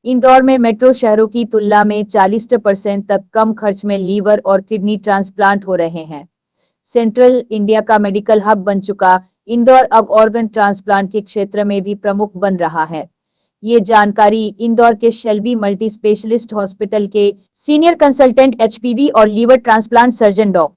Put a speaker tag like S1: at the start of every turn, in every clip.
S1: इंदौर में मेट्रो शहरों की तुलना में 40% तक कम खर्च में लीवर और किडनी ट्रांसप्लांट हो रहे हैं। सेंट्रल इंडिया का मेडिकल हब बन चुका इंदौर अब ऑर्गन ट्रांसप्लांट के क्षेत्र में भी प्रमुख बन रहा है। ये जानकारी इंदौर के शेल्बी मल्टी स्पेशलिस्ट हॉस्पिटल के सीनियर कंसल्टेंट एचपीवी और लीवर ट्रांसप्लांट सर्जन डॉ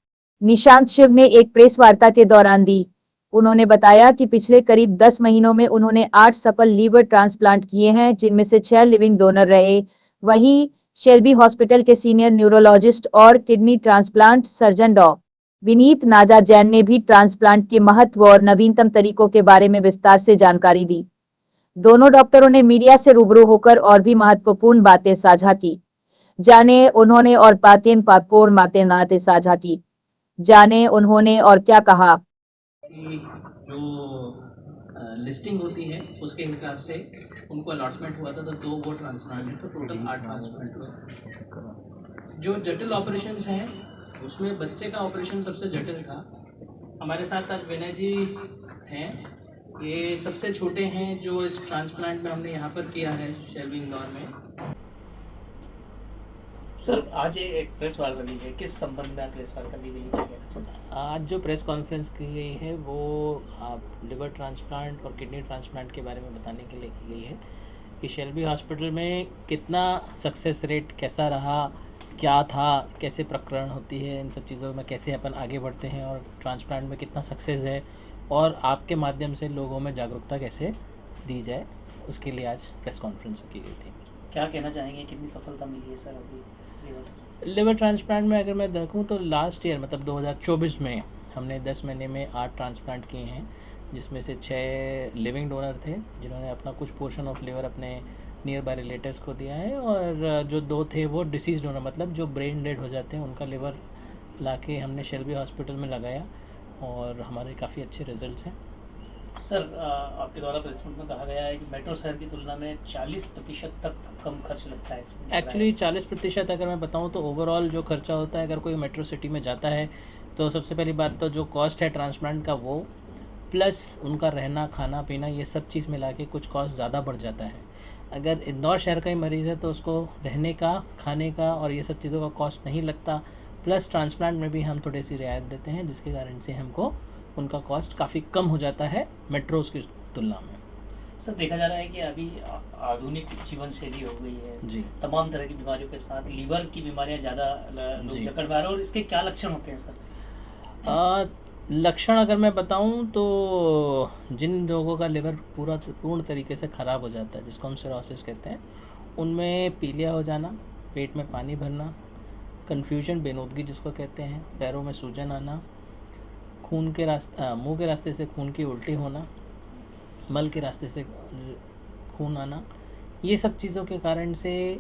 S1: निशांत शिव ने एक प्रेस वार्ता के दौरान दी। उन्होंने बताया कि पिछले करीब 10 महीनों में उन्होंने 8 सफल लीवर ट्रांसप्लांट किए हैं, जिनमें से 6 लिविंग डोनर रहे। वहीं शेल्बी हॉस्पिटल के सीनियर न्यूरोलॉजिस्ट और किडनी ट्रांसप्लांट सर्जन डॉ विनीत नाजा जैन ने भी ट्रांसप्लांट के महत्व और नवीनतम तरीकों के बारे में विस्तार से जानकारी दी। दोनों डॉक्टरों ने मीडिया से रूबरू होकर और भी महत्वपूर्ण बातें साझा की। जाने उन्होंने और बातें पापोर माते नाते साझा की। जाने उन्होंने और क्या कहा।
S2: कि जो लिस्टिंग होती है उसके हिसाब से उनको अलॉटमेंट हुआ था, तो 2 वो ट्रांसप्लांट है, तो टोटल 8 ट्रांसप्लांट हुए। जो जटिल ऑपरेशंस हैं उसमें बच्चे का ऑपरेशन सबसे जटिल था। हमारे साथ आज विनय जी हैं, ये सबसे छोटे हैं जो इस ट्रांसप्लांट में हमने यहाँ पर किया है शेल्बी इंदौर में।
S3: सर, आज ये एक प्रेस वार्ता दी है, किस संबंध में प्रेस वार्ता दी गई, क्या कहना चाहते हैं?
S2: आज जो प्रेस कॉन्फ्रेंस की गई है वो लिवर ट्रांसप्लांट और किडनी ट्रांसप्लांट के बारे में बताने के लिए की गई है कि शेल्बी हॉस्पिटल में कितना सक्सेस रेट कैसा रहा, क्या था, कैसे प्रकरण होती है, इन सब चीज़ों में कैसे अपन आगे बढ़ते हैं और ट्रांसप्लांट में कितना सक्सेस है और आपके माध्यम से लोगों में जागरूकता कैसे दी जाए, उसके लिए आज प्रेस कॉन्फ्रेंस की गई थी।
S3: क्या कहना चाहेंगे, कितनी सफलता मिली है सर अभी
S2: लिवर ट्रांसप्लांट में? अगर मैं देखूं तो लास्ट ईयर मतलब 2024 में हमने 10 महीने में 8 ट्रांसप्लांट किए हैं, जिसमें से 6 लिविंग डोनर थे जिन्होंने अपना कुछ पोर्शन ऑफ लिवर अपने नियर बाय रिलेटिव्स को दिया है, और जो 2 थे वो डिसीज डोनर, मतलब जो ब्रेन डेड हो जाते हैं उनका लिवर लाके हमने शेल्बी हॉस्पिटल में लगाया और हमारे काफ़ी अच्छे रिजल्ट्स हैं।
S3: सर, आपके द्वारा प्रेस में कहा गया है कि मेट्रो शहर की तुलना में 40% तक कम खर्च लगता है इसमें।
S2: एक्चुअली 40% अगर मैं बताऊं तो ओवरऑल जो खर्चा होता है, अगर कोई मेट्रो सिटी में जाता है तो सबसे पहली बात तो जो कॉस्ट है ट्रांसप्लांट का वो, प्लस उनका रहना खाना पीना, ये सब चीज़ मिला के कुछ कॉस्ट ज़्यादा बढ़ जाता है। अगर इंदौर शहर का ही मरीज़ है तो उसको रहने का, खाने का और ये सब चीज़ों का कॉस्ट नहीं लगता, प्लस ट्रांसप्लांट में भी हम थोड़ी सी रियायत देते हैं, जिसके कारण से हमको उनका कॉस्ट काफ़ी कम हो जाता है मेट्रोज की तुलना में।
S3: सर, देखा जा रहा है कि अभी आधुनिक जीवन शैली हो गई है
S2: जी,
S3: तमाम तरह की बीमारियों के साथ लीवर की बीमारियां ज़्यादा लोग
S2: जी।
S3: जकड़ पा रहे हैं, और इसके क्या लक्षण होते हैं सर?
S2: लक्षण अगर मैं बताऊं तो जिन लोगों का लिवर पूर्ण तरीके से ख़राब हो जाता है, जिसको हम सिरोसिस कहते हैं, उनमें पीलिया हो जाना, पेट में पानी भरना, कन्फ्यूजन बेनूदगी जिसको कहते हैं, पैरों में सूजन आना, खून के रास्ते मुँह के रास्ते से खून की उल्टी होना, मल के रास्ते से खून आना, ये सब चीज़ों के कारण से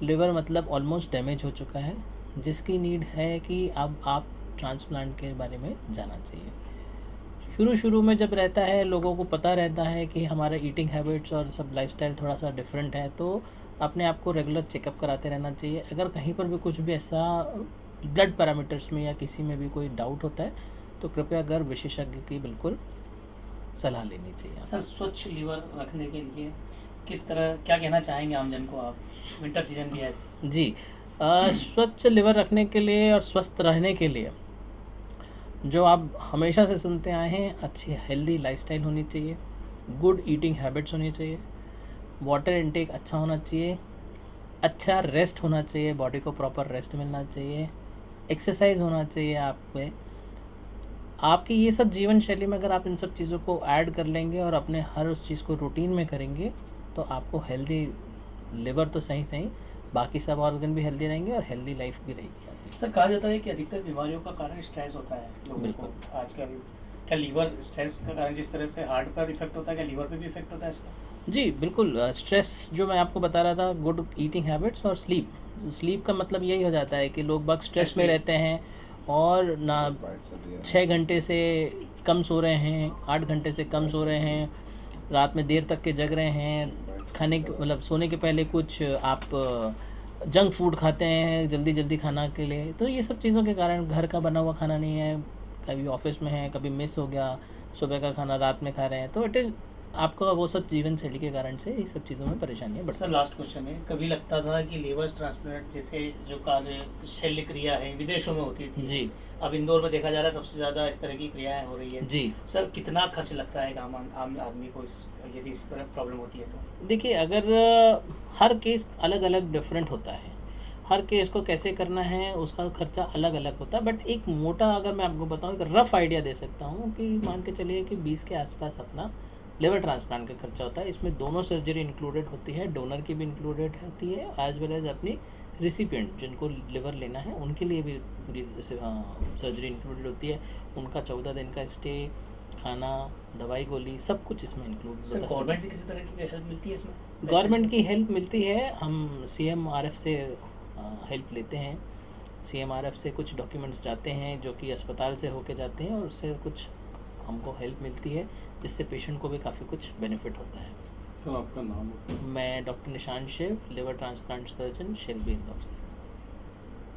S2: लिवर मतलब ऑलमोस्ट डैमेज हो चुका है, जिसकी नीड है कि अब आप ट्रांसप्लांट के बारे में जाना चाहिए। शुरू में जब रहता है, लोगों को पता रहता है कि हमारा ईटिंग हैबिट्स और सब लाइफस्टाइल थोड़ा सा डिफरेंट है, तो अपने आप को रेगुलर चेकअप कराते रहना चाहिए। अगर कहीं पर भी कुछ भी ऐसा ब्लड पैरामीटर्स में या किसी में भी कोई डाउट होता है तो कृपया गर्भ विशेषज्ञ की बिल्कुल सलाह लेनी चाहिए।
S3: सर, स्वच्छ लीवर रखने के लिए किस तरह, क्या कहना चाहेंगे आमजन को आप? विंटर सीजन भी है।
S2: जी, स्वच्छ लिवर रखने के लिए और स्वस्थ रहने के लिए जो आप हमेशा से सुनते आए हैं, अच्छी हेल्दी लाइफस्टाइल होनी चाहिए, गुड ईटिंग हैबिट्स होनी चाहिए, वाटर इनटेक अच्छा होना चाहिए, अच्छा रेस्ट होना चाहिए, बॉडी को प्रॉपर रेस्ट मिलना चाहिए, एक्सरसाइज होना चाहिए आप पे। आपकी ये सब जीवन शैली में अगर आप इन सब चीज़ों को ऐड कर लेंगे और अपने हर उस चीज़ को रूटीन में करेंगे तो आपको हेल्दी लिवर तो सही बाकी सब ऑर्गन भी हेल्दी रहेंगे और हेल्दी लाइफ भी रहेगी आपकी।
S3: सर, कहा जाता है कि अधिकतर बीमारियों का कारण स्ट्रेस होता है लोगों को आजकल। क्या लीवर स्ट्रेस का कारण, जिस तरह से हार्ट पर इफेक्ट होता है, क्या लीवर पे भी इफेक्ट होता है इसका?
S2: जी बिल्कुल। स्ट्रेस जो मैं आपको बता रहा था, गुड ईटिंग हैबिट्स और स्लीप का मतलब यही हो जाता है कि लोग बाग स्ट्रेस में रहते हैं और ना 6 घंटे से कम सो रहे हैं, 8 घंटे से कम सो रहे हैं, रात में देर तक के जग रहे हैं, खाने मतलब सोने के पहले कुछ आप जंक फूड खाते हैं जल्दी खाना के लिए। तो ये सब चीज़ों के कारण घर का बना हुआ खाना नहीं है, कभी ऑफिस में है, कभी मिस हो गया, सुबह का खाना रात में खा रहे हैं, तो इट इज़ आपका वो सब जीवन शैली के कारण से ये सब चीज़ों में परेशानियाँ बढ़
S3: सर लास्ट क्वेश्चन है, कभी लगता था कि लीवर ट्रांसप्लांट जैसे जो कार्य शल्य क्रिया है विदेशों में होती थी,
S2: जी
S3: अब इंदौर में देखा जा रहा है सबसे ज़्यादा इस तरह की क्रियाएं हो रही है।
S2: जी।
S3: सर कितना खर्च लगता है एक आम आम आदमी को इस यदि इस पर प्रॉब्लम होती है तो?
S2: देखिए, अगर हर केस अलग अलग डिफरेंट होता है, हर केस को कैसे करना है उसका खर्चा अलग अलग होता है, बट एक मोटा अगर मैं आपको बताऊं, एक रफ आइडिया दे सकता हूं कि मान के चलिए कि 20 के आसपास अपना लिवर ट्रांसप्लांट का खर्चा होता है। इसमें दोनों सर्जरी इंक्लूडेड होती है, डोनर की भी इंक्लूडेड होती है, एज वेल एज अपनी रिसिपिएंट जिनको लिवर लेना है उनके लिए भी पूरी सर्जरी इंक्लूडेड होती है। उनका 14 दिन का स्टे, खाना, दवाई गोली सब कुछ इसमें इंक्लूड
S3: सर गवर्नमेंट से किसी तरह की हेल्प मिलती है इसमें?
S2: गवर्नमेंट की हेल्प मिलती है, हम CMRF से हेल्प लेते हैं। CMRF से कुछ डॉक्यूमेंट्स जाते हैं जो कि अस्पताल से होके जाते हैं और उससे कुछ हमको हेल्प मिलती है, जिससे पेशेंट को भी काफ़ी कुछ बेनिफिट होता है।
S4: सर आपका नाम?
S2: मैं doctor Nishant Shiv, liver transplant surgeon, Shalby Indore से।